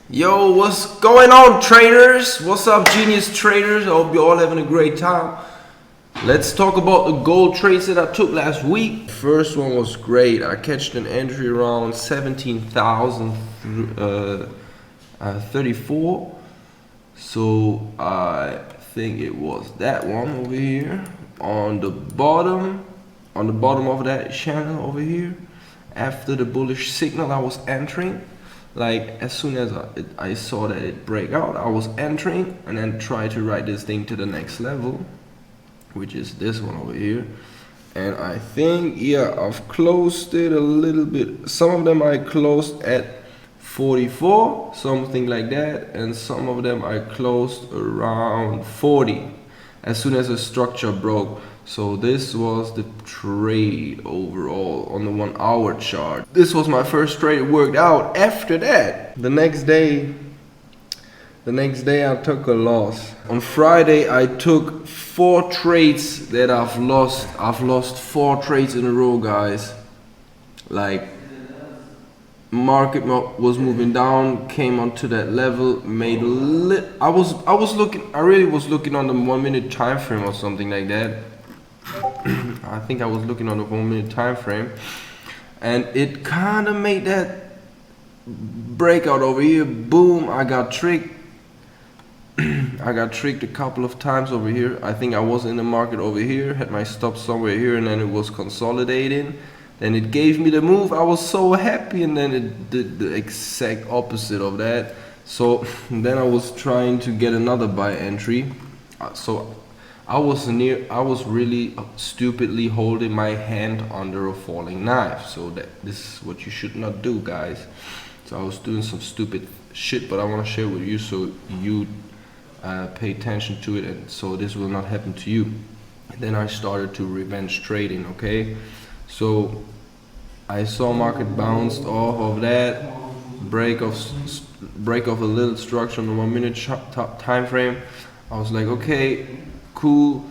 Yo, what's going on, traders? What's up, genius traders? I hope you're all having a great time. Let's talk about the gold trades that I took last week. First one was great. I catched an entry around 17,034. So I think it was that one over here on the bottom of that channel over here. After the bullish signal, I was entering. Like as soon as I saw that it break out, I was entering and then try to ride this thing to the next level, which is this one over here. And I think, yeah, I've closed it a little bit. Some of them I closed at 44, something like that, and some of them I closed around 40 as soon as the structure broke. So this was the trade overall on the 1 hour chart. This was my first trade. It worked out. After that, the next day I took a loss. On Friday I took 4 trades that I've lost. I've lost 4 trades in a row, guys. Like, market was moving down, came onto that level, made I really was looking on the 1 minute time frame or something like that. I think I was looking on the 1 minute time frame, and it kind of made that breakout over here. Boom, I got tricked. I got tricked a couple of times over here. I think I was in the market over here, had my stop somewhere here, and then it was consolidating. Then it gave me the move. I was so happy, and then it did the exact opposite of that. So then I was trying to get another buy entry. So I was really stupidly holding my hand under a falling knife. So this is what you should not do, guys. So I was doing some stupid shit, but I want to share with you so you pay attention to it, and so this will not happen to you. And then I started to revenge trading. Okay, so I saw market bounced off of that break of a little structure on the 1 minute time frame. I was like, okay, cool,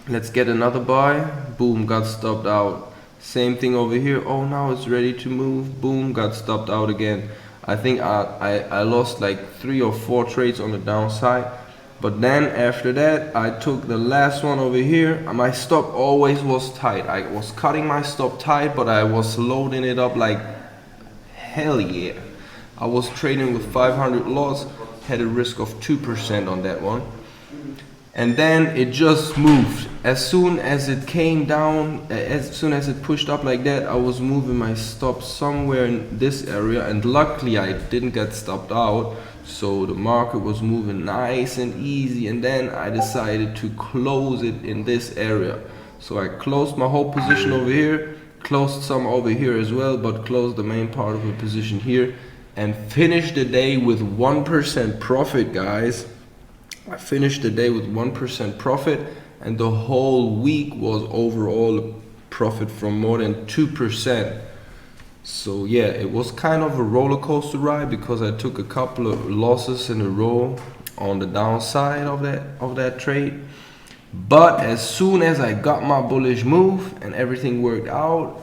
let's get another buy. Boom, got stopped out. Same thing over here. Oh, now it's ready to move. Boom, got stopped out again. I think I lost like 3 or 4 trades on the downside. But then after that, I took the last one over here. My stop always was tight. I was cutting my stop tight, but I was loading it up like hell yeah. I was trading with 500 lots, had a risk of 2% on that one. And then it just moved. As soon as it came down, as soon as it pushed up like that, I was moving my stop somewhere in this area, and luckily I didn't get stopped out. So the market was moving nice and easy, and then I decided to close it in this area. So I closed my whole position over here, closed some over here as well, but closed the main part of the position here, and finished the day with 1% profit, guys. I finished the day with 1% profit, and the whole week was overall a profit from more than 2%. So yeah, it was kind of a roller coaster ride because I took a couple of losses in a row on the downside of that trade. But as soon as I got my bullish move and everything worked out,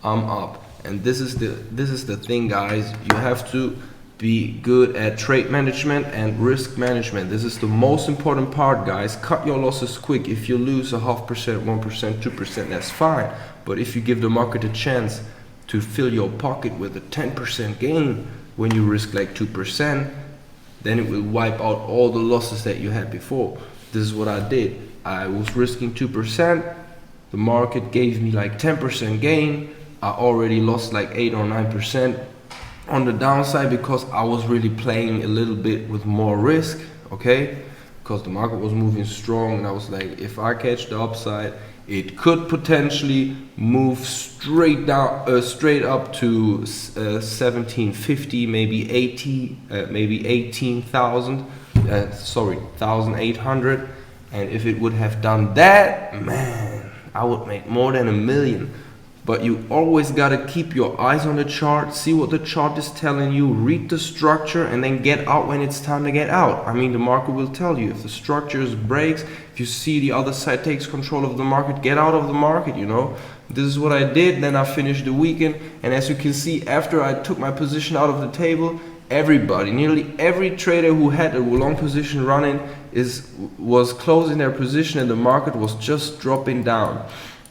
I'm up. And this is the thing, guys. You have to be good at trade management and risk management. This is the most important part, guys. Cut your losses quick. If you lose a 0.5%, 1%, 2%, that's fine. But if you give the market a chance to fill your pocket with a 10% gain when you risk like 2%, then it will wipe out all the losses that you had before. This is what I did. I was risking 2%. The market gave me like 10% gain. I already lost like 8 or 9% on the downside because I was really playing a little bit with more risk, okay? Because the market was moving strong, and I was like, if I catch the upside, it could potentially move straight down, straight up to 1750, maybe 18,000. 1,800. And if it would have done that, man, I would make more than $1 million. but you always gotta keep your eyes on the chart, see what the chart is telling you, read the structure, and then get out when it's time to get out. I mean, the market will tell you if the structure breaks. If you see the other side takes control of the market, get out of the market, you know. This is what I did. Then I finished the weekend, and as you can see, after I took my position out of the table, everybody, nearly every trader who had a long position running was closing their position, and the market was just dropping down.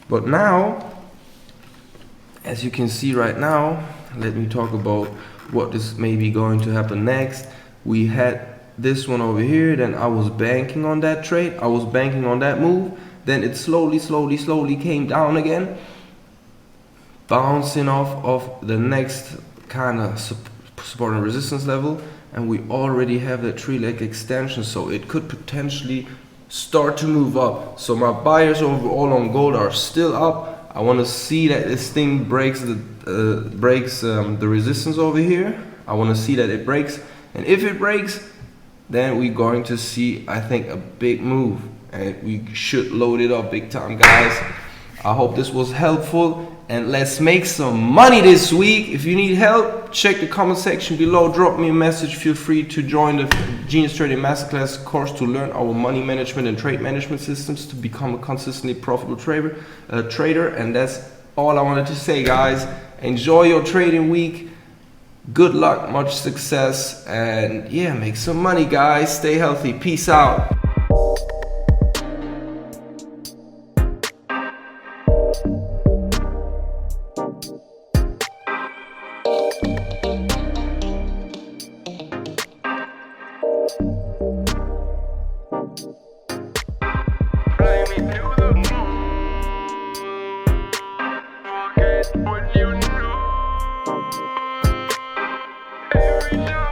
But now, as you can see right now, let me talk about what is maybe going to happen next. We had this one over here, then I was banking on that trade, I was banking on that move, then it slowly came down again, bouncing off of the next kind of support and resistance level, and we already have that 3-leg extension, so it could potentially start to move up. So my buyers overall on gold are still up. I want to see that this thing breaks the resistance over here. I want to see that it breaks, and if it breaks, then we're going to see, I think, a big move, and we should load it up big time, guys. I hope this was helpful, and let's make some money this week. If you need help, check the comment section below, drop me a message. Feel free to join the Genius Trading Masterclass course to learn our money management and trade management systems to become a consistently profitable trader. And that's all I wanted to say, guys. Enjoy your trading week. Good luck, much success, and yeah, make some money, guys. Stay healthy. Peace out. Fly me to the moon. Forget what you know. Every time